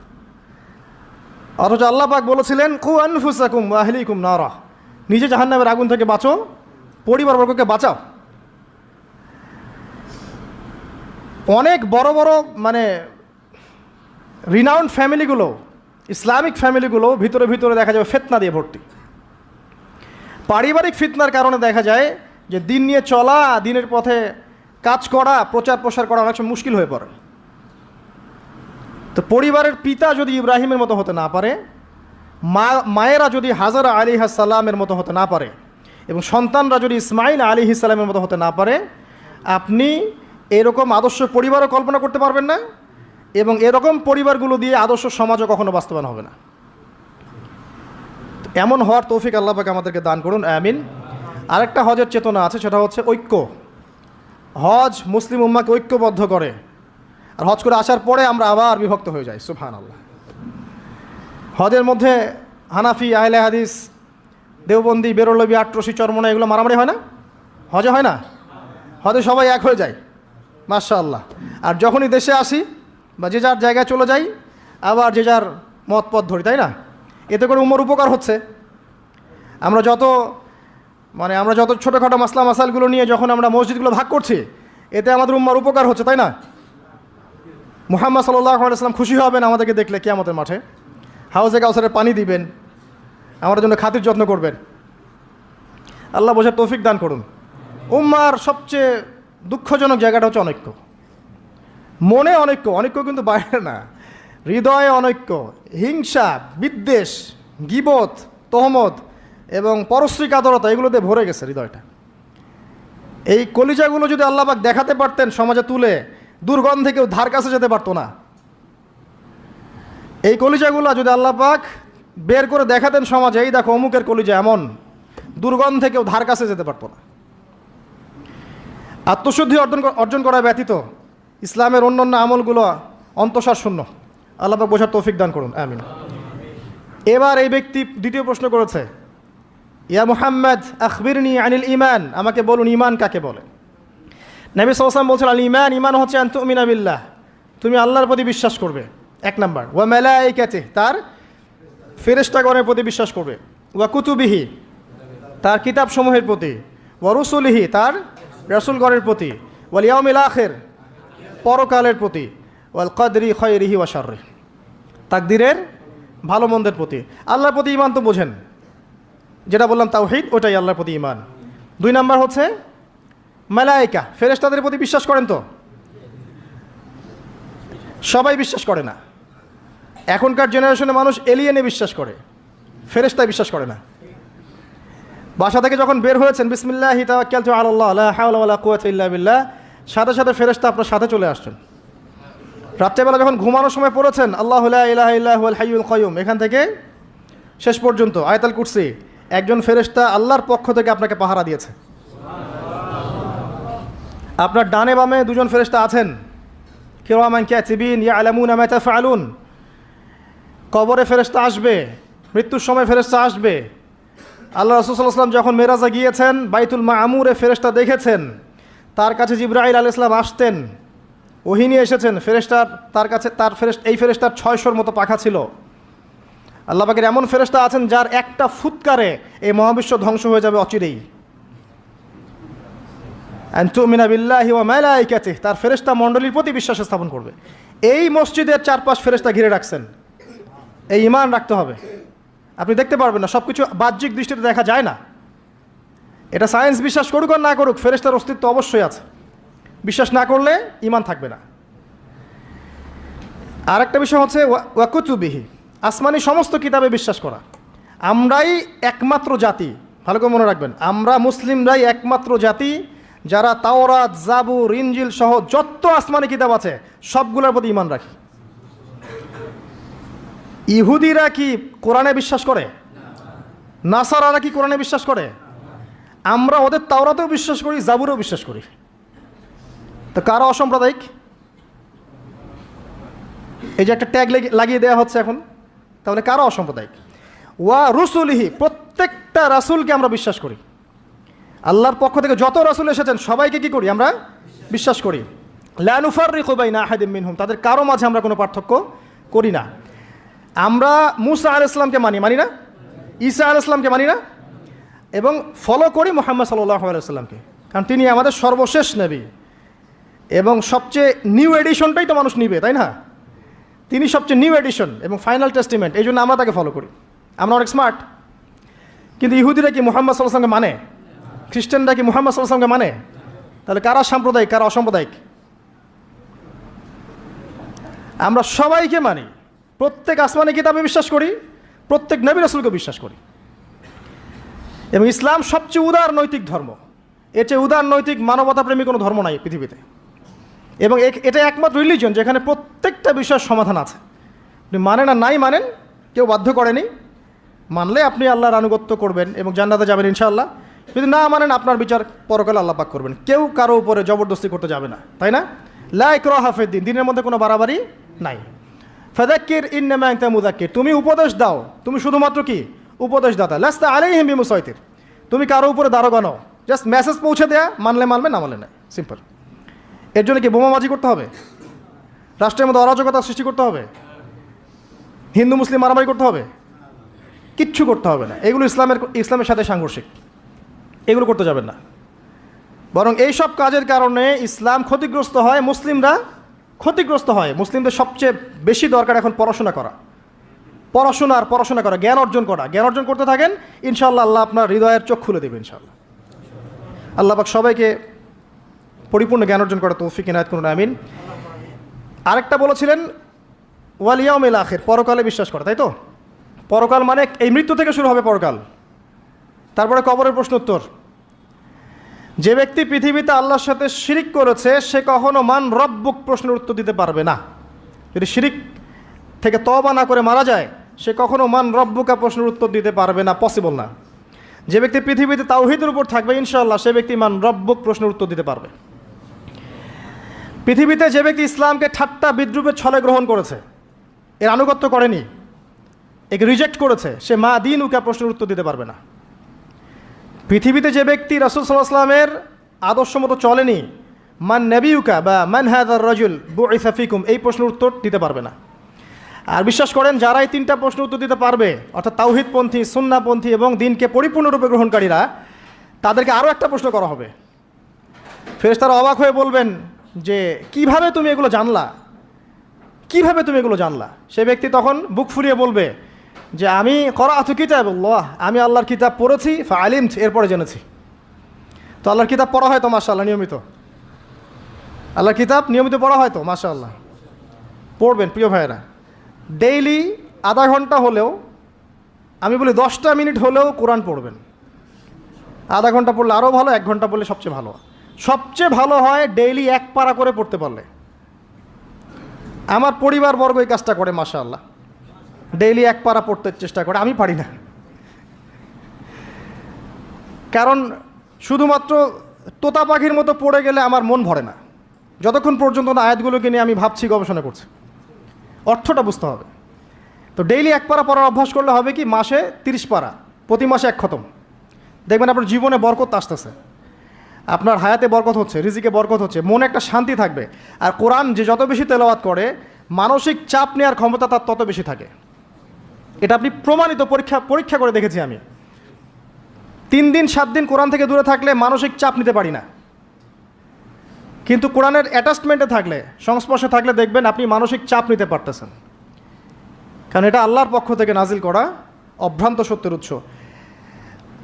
অথচ আল্লাহ পাক বলেছিলেন কু আনফুসাকুম ওয়া আহলিকুম নারা, নিজে জাহান্নামের আগুন থেকে বাঁচো, পরিবারবর্গকে বাঁচাও। অনেক বড় বড় মানে রিনাউন্ড ফ্যামিলিগুলো, ইসলামিক ফ্যামিলিগুলো ভিতরে ভিতরে দেখা যাবে ফিতনা দিয়ে ভর্তি। পারিবারিক ফিতনার কারণে দেখা যায় যে দিন নিয়ে চলা, দিনের পথে কাজ করা, প্রচার প্রসার করা অনেক সময় মুশকিল হয়ে পড়ে। তো পরিবারের পিতা যদি ইব্রাহিমের মতো হতে না পারে, মায়েরা যদি হাজরা আলাইহিস সালামের মতো হতে না পারে, এবং সন্তানরা যদি ইসমাঈল আলাইহিস সালামের মতো হতে না পারে, আপনি এরকম আদর্শ পরিবারও কল্পনা করতে পারবেন না, এবং এরকম পরিবারগুলো দিয়ে আদর্শ সমাজও কখনো বাস্তবায়ন হবে না। এমন হওয়ার তৌফিক আল্লাহ পাক আমাদেরকে দান করুন, আমিন। আরেকটা হজের চেতনা আছে, সেটা হচ্ছে ঐক্য। হজ মুসলিম উম্মাহকে ঐক্যবদ্ধ করে, আর হজ করে আসার পরে আমরা আবার বিভক্ত হয়ে যাই, সুবহানাল্লাহ। হজের মধ্যে হানাফি, আহলে হাদিস, দেওবন্দি, বেরলবি, আটরশি, চরমনা, এগুলো মারামারি হয় না? হজে হয় না? হজে সবাই এক হয়ে যায়, মাশাআল্লাহ। আর যখনই দেশে আসি বা যে যার জায়গায় চলে যাই, আবার যে যার মত পথ ধরি, তাই না? এতে করে উম্মার উপকার হচ্ছে। আমরা যত ছোটোখাটো মাসলা মাসালগুলো নিয়ে যখন আমরা মসজিদগুলো ভাগ করছি, এতে আমাদের উম্মার উপকার হচ্ছে, তাই না? মুহাম্মদ সাল্লাল্লাহু আলাইহি ওয়াসাল্লাম খুশি হবেন আমাদেরকে দেখলে কিয়ামতের মাঠে, হাউজে কাউসারের পানি দিবেন, আমাদের জন্য খাতির যত্ন করবেন। আল্লাহ বোঝার তৌফিক দান করুন। উম্মার সবচেয়ে দুঃখজনক জায়গাটা হচ্ছে অনৈক্য। মনে অনৈক্য কিন্তু বাইরে না, হৃদয়ে অনৈক্য, হিংসা, বিদ্বেষ, গীবত, তহমত এবং পরশ্রী কাতরতা, এগুলোতে ভরে গেছে হৃদয়টা। এই কলিজাগুলো যদি আল্লাহ পাক দেখাতে পারতেন সমাজে তুলে, দুর্গন্ধে কেউ ধার কাছে যেতে পারতো না। এই কলিজাগুলো যদি আল্লাহ পাক বের করে দেখাতেন সমাজে, এই দেখো অমুকের কলিজা এমন, দুর্গন্ধে কেউ ধার কাছে যেতে পারতো না। আত্মশুদ্ধি অর্জন করা ব্যতীত ইসলামের অন্যান্য আমলগুলো অন্তঃসার শূন্য। আল্লাহ পাক বোঝার তৌফিক দান করুন, আমিন। এবার এই ব্যক্তি দ্বিতীয় প্রশ্ন করেছে, ইয়া মুহাম্মদ আখবিরনি আনিল ঈমান, আমাকে বলুন ঈমান কাকে বলে। নবী সাল্লাল্লাহু আলাইহি ওয়াসাল্লাম বলছেন, আল ঈমান, ঈমান হচ্ছে আন তুমিনা বিল্লাহ, তুমি আল্লাহর প্রতি বিশ্বাস করবে, এক নাম্বার। ওয়া মালাইকাতিহি, তার ফেরেশতাগণের প্রতি বিশ্বাস করবে। ওয়া কুতুবিহি, তার কিতাবসমূহের প্রতি। ওয়া রুসুলিহি, তার রাসূলগণের প্রতি। ওয়াল ইয়াউমিল আখির, পরকালের প্রতি। ওয়াল কদরি খায়রিহি ওয়া শাররিহি, তাকদীরের ভালো মন্দের প্রতি। আল্লাহর প্রতি ঈমান তো বোঝেন, যেটা বললাম তাওহীদ, ওটাই আল্লাহর প্রতি ঈমান। দুই নাম্বার হচ্ছে মালায়েকা, ফেরেশতাদের প্রতি বিশ্বাস করেন তো? সবাই বিশ্বাস করে না। এখনকার জেনারেশনে মানুষ এলিয়েনে বিশ্বাস করে, ফেরেশতায় বিশ্বাস করে না। বাসা থেকে যখন বের হয়েছেন, বিসমিল্লাহি তাওয়াক্কালতু আলাল্লাহ লা হাওলা ওয়ালা কুওয়াতা ইল্লা বিল্লাহ, সাথে সাথে ফেরেশতা আপনার সাথে চলে আসছেন। রাত্রেবেলা যখন ঘুমানোর সময় পড়েছেন আল্লাহু লা ইলাহা ইল্লা হুয়াল হাইয়ুল কাইয়ুম, এখান থেকে শেষ পর্যন্ত আয়াতুল কুরসি, একজন ফেরেশতা আল্লাহর পক্ষ থেকে আপনাকে পাহারা দিয়েছে। আপনার ডানে বামে দুজন ফেরেশতা আছেন, কিরামান কাতিবিন ইয়ালামুনা মা তাফআলুন। কবরে ফেরেশতা আসবে, মৃত্যুর সময় ফেরেশতা আসবে। আল্লাহ রাসূল সাল্লাল্লাহু আলাইহি ওয়াসাল্লাম যখন মেরাজে গিয়েছেন, বাইতুল মামুরে ফেরেশতা দেখেছেন, তার কাছে জিবরাইল আলাইহিস সালাম আসতেন, ওহী নিয়ে এসেছেন। ফেরেশতার তার কাছে এই ফেরেশতার 600-র মতো পাখা ছিল। আল্লাহ পাকের এমন ফেরেশতা আছেন যার একটা ফুৎকারে এই মহাবিশ্ব ধ্বংস হয়ে যাবে অচিরেই। আন তুমিনা বিল্লাহি ওয়া মালাইকাতিহি, তার ফেরেশতা মণ্ডলীর প্রতি বিশ্বাস স্থাপন করবে। এই মসজিদের 4-5 ফেরেশতা ঘিরে রাখছেন, এই ঈমান রাখতে হবে। আপনি দেখতে পারবেন না, সব কিছু বাহ্যিক দৃষ্টিতে দেখা যায় না। এটা সায়েন্স বিশ্বাস করুক আর না করুক, ফেরেশতার অস্তিত্ব অবশ্যই আছে। বিশ্বাস না করলে ঈমান থাকবে না। আর একটা বিষয় হচ্ছে ওয়া কুতুবিহি, আসমানি সমস্ত কিতাবে বিশ্বাস করা। আমরাই একমাত্র জাতি, ভালো করে মনে রাখবেন, আমরা মুসলিমরাই একমাত্র জাতি যারা তাওরাত, জাবুর, ইনজিল সহ যত আসমানি কিতাব আছে সবগুলোর প্রতি ঈমান রাখি। ইহুদিরা কি কোরআনে বিশ্বাস করে? নাসারারা কি কোরআনে বিশ্বাস করে? আমরা ওদের তাওরাতেও বিশ্বাস করি, জাবুরেও বিশ্বাস করি। তো কারা অসাম্প্রদায়িক? এই যে একটা ট্যাগ লাগিয়ে দেওয়া হচ্ছে এখন, তাহলে কারা অসাম্প্রদায়িক? ওয়া রুসুলিহি, প্রত্যেকটা রাসূলকে আমরা বিশ্বাস করি। আল্লাহর পক্ষ থেকে যত রাসূল এসেছেন সবাইকে কি করি? আমরা বিশ্বাস করি। লা নুফাররিকু বাইনা আহাদিম মিনহুম, তাদের কারো মাঝে আমরা কোনো পার্থক্য করি না। আমরা মুসা আলাইহিস সালামকে মানি না, ঈসা আলাইহিস সালামকে মানি না, এবং ফলো করি মুহাম্মদ সাল্লাল্লাহু আলাইহি ওয়াসাল্লামকে, কারণ তিনি আমাদের সর্বশেষ নবী এবং সবচেয়ে নিউ এডিশনটাই তো মানুষ নিবে, তাই না? তিনি সবচেয়ে নিউ এডিশন এবং ফাইনাল টেস্টিমেন্ট, এই জন্য আমরা তাকে ফলো করি। আমরা অনেক স্মার্ট। কিন্তু ইহুদিরা কি মুহাম্মদ সাল্লাল্লাহু আলাইহি ওয়াসাল্লামকে মানে? খ্রিস্টানরা কি মুহাম্মদ সাল্লাল্লাহু আলাইহি ওয়াসাল্লামকে মানে? তাহলে কারা সাম্প্রদায়িক, কারা অসাম্প্রদায়িক? আমরা সবাইকে মানি, প্রত্যেক আসমানি কিতাবে বিশ্বাস করি, প্রত্যেক নবী রাসূলকে বিশ্বাস করি। এবং ইসলাম সবচেয়ে উদার নৈতিক ধর্ম। এর চেয়ে উদার নৈতিক মানবতাপ্রেমী কোনো ধর্ম নাই পৃথিবীতে। এবং এটা একমাত্র রিলিজন যেখানে প্রত্যেকটা বিষয়ের সমাধান আছে। আপনি মানেন আর নাই মানেন, কেউ বাধ্য করেনি। মানলে আপনি আল্লাহর আনুগত্য করবেন এবং জান্নাতে যাবেন ইনশাআল্লাহ। যদি না মানেন, আপনার বিচার পরকালে আল্লাহ পাক করবেন। কেউ কারো উপরে জবরদস্তি করতে যাবে না, তাই না? লা ইকরাহা ফিদ্দিন, দিনের মধ্যে কোনো বাড়াবাড়ি নাই। ফাযাক্কির ইন্নামা আনতা মুযাক্কির, তুমি উপদেশ দাও, তুমি শুধুমাত্র কি উপদেশদাতা। লাস্তা আলাইহিম বিমুসাইতির, তুমি কারো উপরে দারোগা নও, জাস্ট মেসেজ পৌঁছে দেয়া, মানলে মানবে, না মানলে না, সিম্পল। এর জন্য কি বোমাবাজি করতে হবে? রাষ্ট্রের মধ্যে অরাজকতা সৃষ্টি করতে হবে? হিন্দু মুসলিম মারামারি করতে হবে? কিচ্ছু করতে হবে না। এগুলো ইসলামের সাথে সাংঘর্ষিক, এগুলো করতে যাবেন না। বরং এইসব কাজের কারণে ইসলাম ক্ষতিগ্রস্ত হয়, মুসলিমরা ক্ষতিগ্রস্ত হয়। মুসলিমদের সবচেয়ে বেশি দরকার এখন পড়াশোনা করা, পড়াশোনা করা, জ্ঞান অর্জন করা। জ্ঞান অর্জন করতে থাকেন, ইনশাআল্লাহ আল্লাহ আপনার হৃদয়ের চোখ খুলে দেবে ইনশাআল্লাহ। আল্লাহ পাক সবাইকে পরিপূর্ণ জ্ঞান অর্জন করা তৌফিক ইনায়াত করুন, আমিন। আরেকটা বলেছিলেন ওয়াল ইয়াউমিল আখির, পরকালে বিশ্বাস করা, তাই তো? পরকাল মানে এই মৃত্যু থেকে শুরু হবে পরকাল, তারপরে কবরের প্রশ্ন উত্তর। যে ব্যক্তি পৃথিবীতে আল্লাহর সাথে শিরিক করেছে সে কখনো মান রব্বুক প্রশ্নের উত্তর দিতে পারবে না। যদি শিরিক থেকে তওবা না করে মারা যায় সে কখনো মান রব্বুকা প্রশ্নের উত্তর দিতে পারবে না, পসিবল না। যে ব্যক্তি পৃথিবীতে তাওহীদের উপর থাকবে ইনশাআল্লাহ সে ব্যক্তি মান রব্বুক প্রশ্নের উত্তর দিতে পারবে। পৃথিবীতে যে ব্যক্তি ইসলামকে ঠাট্টা বিদ্রুপের ছলে গ্রহণ করেছে, এর আনুগত্য করেনি, একে রিজেক্ট করেছে, সে মা দিন উকা প্রশ্নের উত্তর দিতে পারবে না। পৃথিবীতে যে ব্যক্তি রাসূল সাল্লাল্লাহু আলাইহি ওয়াসাল্লামের আদর্শ মতো চলেনি, মান নবিয়ুকা বা মান হাযার রাজুল বুইসা ফিকুম, এই প্রশ্নের উত্তর দিতে পারবে না। আর বিশ্বাস করেন যারা এই তিনটা প্রশ্নের উত্তর দিতে পারবে, অর্থাৎ তাওহীদপন্থী, সুন্নাহপন্থী এবং দিনকে পরিপূর্ণরূপে গ্রহণকারীরা, তাদেরকে আরও একটা প্রশ্ন করা হবে। ফেরেশতারা অবাক হয়ে বলবেন যে কিভাবে তুমি এগুলো জানলা, কিভাবে তুমি এগুলো জানলা? সে ব্যক্তি তখন বুক ফুলিয়ে বলবে যে আমি করাআতু কিতাবাল্লাহ, আমি আল্লাহর কিতাব পড়েছি, ফাআলিমত, এরপরে জেনেছি। তো আল্লাহর কিতাব পড়া হয় তো মাশাআল্লাহ নিয়মিত, আল্লাহর কিতাব নিয়মিত পড়া হয় তো মাশাআল্লাহ, পড়বেন প্রিয় ভাইয়েরা। ডেইলি আধা ঘন্টা হলেও, আমি বলি 10টা মিনিট হলেও কোরআন পড়বেন। আধা ঘন্টা পড়লে আরও ভালো, 1 ঘন্টা পড়লে সবচেয়ে ভালো। সবচেয়ে ভালো হয় ডেইলি 1 পারা করে পড়তে পারলে। আমার পরিবারবর্গ এই কাজটা করে মাশাআল্লাহ, ডেইলি 1 পারা পড়তে চেষ্টা করে, আমি পারি না। কারণ শুধুমাত্র তোতা পাখির মতো পড়ে গেলে আমার মন ভরে না, যতক্ষণ পর্যন্ত না আয়াতগুলোকে নিয়ে আমি ভাবছি, গবেষণা করছি, অর্থটা বুঝতে হবে। তো ডেইলি 1 পারা পড়ার অভ্যাস করলে হবে কি, মাসে 30 পারা, প্রতি মাসে 1 খতম। দেখবেন আপনার জীবনে বরকত আসতেছে, আপনার হায়াতে বরকত হচ্ছে, রিজিকে বরকত হচ্ছে, মনে একটা শান্তি থাকবে। আর কোরআন যে যত বেশি তেলাওয়াত করে মানসিক চাপ নেওয়ার ক্ষমতা তার তত বেশি থাকে। এটা আপনি প্রমাণিত, পরীক্ষা করে দেখেছি আমি। 3 দিন 7 দিন কোরআন থেকে দূরে থাকলে মানসিক চাপ নিতে পারি না, কিন্তু কোরআনের অ্যাটাচমেন্টে থাকলে, সংস্পর্শে থাকলে দেখবেন আপনি মানসিক চাপ নিতে পারতেছেন, কারণ এটা আল্লাহর পক্ষ থেকে নাজিল করা অভ্রান্ত সত্যের উৎস।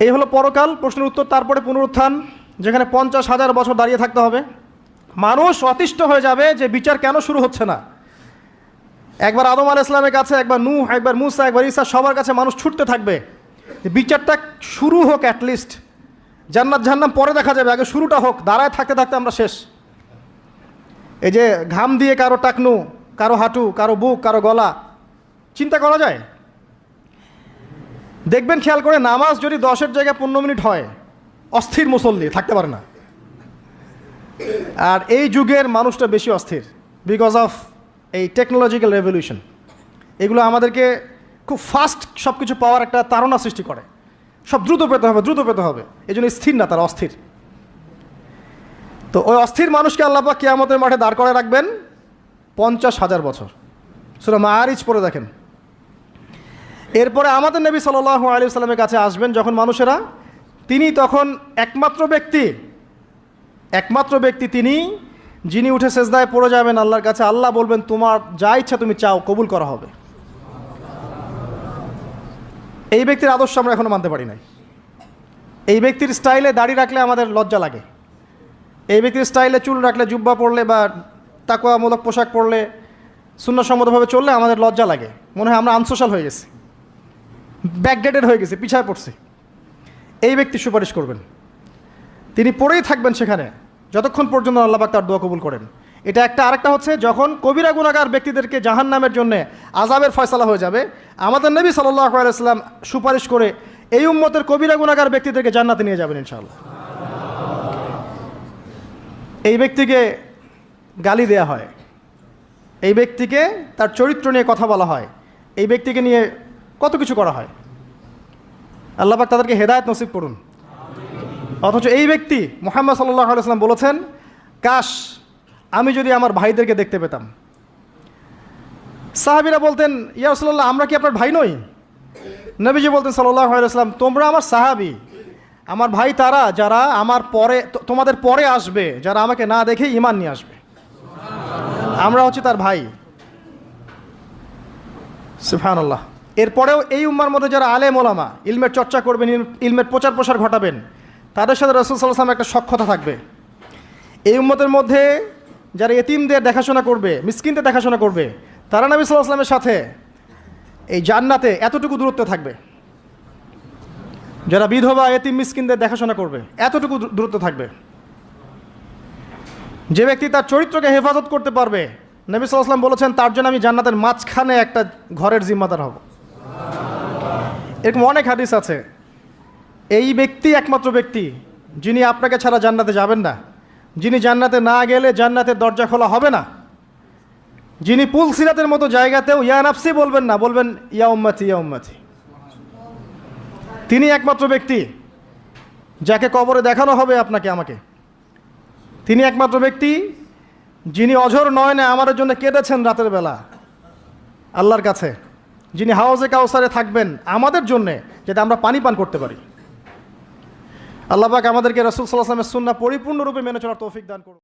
এই হলো পরকাল, প্রশ্নের উত্তর। তারপরে পুনরুত্থান, যেখানে 50,000 বছর দাঁড়িয়ে থাকতে হবে। মানুষ অতিষ্ঠ হয়ে যাবে যে বিচার কেন শুরু হচ্ছে না। একবার আদম আলাইহিস সালামের কাছে, একবার নূহ, একবার মুসা, একবার ঈসা, সবার কাছে মানুষ ছুটতে থাকবে বিচারটা শুরু হোক, অ্যাটলিস্ট জান্নাত জাহান্নাম পরে দেখা যাবে, আগে শুরুটা হোক। দাঁড়ায় থাকতে থাকতে আমরা শেষ। এই যে ঘাম দিয়ে কারো টাকনু, কারো হাঁটু, কারো বুক, কারো গলা চিন্তা করা যায়? দেখবেন খেয়াল করে, নামাজ যদি 10-এর জায়গায় 15 মিনিট হয়, অস্থির মুসল্লি থাকতে পারে না। আর এই যুগের মানুষটা বেশি অস্থির, বিকজ অফ এই টেকনোলজিক্যাল রেভলিউশন। এগুলো আমাদেরকে খুব ফাস্ট সব কিছু পাওয়ার একটা তাড়না সৃষ্টি করে, সব দ্রুত পেতে হবে, দ্রুত পেতে হবে। এই জন্য স্থির না, তারা অস্থির। তো ওই অস্থির মানুষকে আল্লাহ পাক কিয়ামতের মাঠে দাঁড় করে রাখবেন 50,000 বছর। সূরা মাআরিজ পড়ে দেখেন। এরপরে আমাদের নবী সাল্লাল্লাহু আলাইহি ওয়াসাল্লামের কাছে আসবেন যখন মানুষেরা, তিনি তখন একমাত্র ব্যক্তি তিনি, যিনি উঠে সেজদায় পড়ে যাবেন আল্লাহর কাছে। আল্লাহ বলবেন তোমার যা ইচ্ছা তুমি চাও, কবুল করা হবে। এই ব্যক্তির আদর্শ আমরা এখনো মানতে পারি নাই। এই ব্যক্তির স্টাইলে দাড়ি রাখলে আমাদের লজ্জা লাগে, এই ব্যক্তির স্টাইলে চুল রাখলে, জুব্বা পরলে বা তাকওয়ামূলক পোশাক পরলে, সুন্নাহসম্মতভাবে চললে আমাদের লজ্জা লাগে, মনে হয় আমরা আনসোশ্যাল হয়ে গেছি, ব্যাকডেটেড হয়ে গেছি, পিছায় পড়ছি। এই ব্যক্তি সুপারিশ করবেন, তিনি পড়েই থাকবেন সেখানে যতক্ষণ পর্যন্ত আল্লাহ পাক তার দোয়া কবুল করেন। এটা একটা। আরেকটা হচ্ছে যখন কবিরা গুনাহগার ব্যক্তিদেরকে জাহান্নামের জন্য আযাবের ফয়সালা হয়ে যাবে, আমাদের নবী সাল্লাল্লাহু আলাইহি ওয়াসাল্লাম সুপারিশ করে এই উম্মতের কবিরা গুনাহগার ব্যক্তিদেরকে জান্নাতে নিয়ে যাবেন ইনশাআল্লাহ। এই ব্যক্তিকে গালি দেয়া হয়, এই ব্যক্তিকে তার চরিত্র নিয়ে কথা বলা হয়, এই ব্যক্তিকে নিয়ে কত কিছু করা হয়। আল্লাহ পাক তাদেরকে হেদায়েত নসিব করুন। অথচ এই ব্যক্তি মুহাম্মদ সাল্লাল্লাহু আলাইহি ওয়াসাল্লাম বলেছেন, কাশ আমি যদি আমার ভাইদেরকে দেখতে পেতাম। সাহাবীরা বলতেন, ইয়া রাসূলুল্লাহ আমরা কি আপনার ভাই নই? নবীজি বলতেন সাল্লাল্লাহু আলাইহি ওয়াসাল্লাম, তোমরা আমার সাহাবী, আমার ভাই তারা যারা আমার পরে তোমাদের পরে আসবে, যারা আমাকে না দেখে ঈমান নিয়ে আসবে। আমরা হচ্ছে তার ভাই। সুবহানাল্লাহ। এরপরেও এই উম্মার মধ্যে যারা আলেম ওলামা, ইলমের চর্চা করবেন, ইলমের প্রচার প্রসার ঘটাবেন, তাদের সাথে রাসূল সাল্লাল্লাহু আলাইহি ওয়াসাল্লামের একটা সখ্যতা থাকবে। এই উম্মতের মধ্যে যারা এতিমদের দেখাশোনা করবে, মিসকিনদের দেখাশোনা করবে, তারা নবী সাল্লাল্লাহু আলাইহি ওয়াসাল্লামের সাথে এই জান্নাতে এতটুকু দূরত্ব থাকবে। যারা বিধবা এতিম মিসকিনদের দেখাশোনা করবে, এতটুকু দূরত্ব থাকবে। যে ব্যক্তি তার চরিত্রকে হেফাজত করতে পারবে, নবী সাল্লাল্লাহু আলাইহি ওয়াসাল্লাম বলেছেন তার জন্য আমি জান্নাতের মাঝখানে একটা ঘরের জিম্মাদার হব। এরকম অনেক হাদিস আছে। এই ব্যক্তি একমাত্র ব্যক্তি যিনি আপনাকে ছাড়া জান্নাতে যাবেন না, যিনি জান্নাতে না গেলে জান্নাতের দরজা খোলা হবে না, যিনি পুল সিরাতের মতো জায়গাতেও ইয়া নাফসি বলবেন না, বলবেন ইয়া উম্মতি ইয়া উম্মতি। তিনি একমাত্র ব্যক্তি যাকে কবরে দেখানো হবে আপনাকে আমাকে। তিনি একমাত্র ব্যক্তি যিনি অঝর নয়নে আমাদের জন্য কেঁদেছেন রাতের বেলা আল্লাহর কাছে, যিনি হাউজে কাউসারে থাকবেন আমাদের জন্যে, যাতে আমরা পানি পান করতে পারি। আল্লাহ পাক আমাদেরকে রাসূল সাল্লাল্লাহু আলাইহি ওয়াসাল্লামের সুন্নাহ পরিপূর্ণরূপে মেনে চলার তৌফিক দান করুন।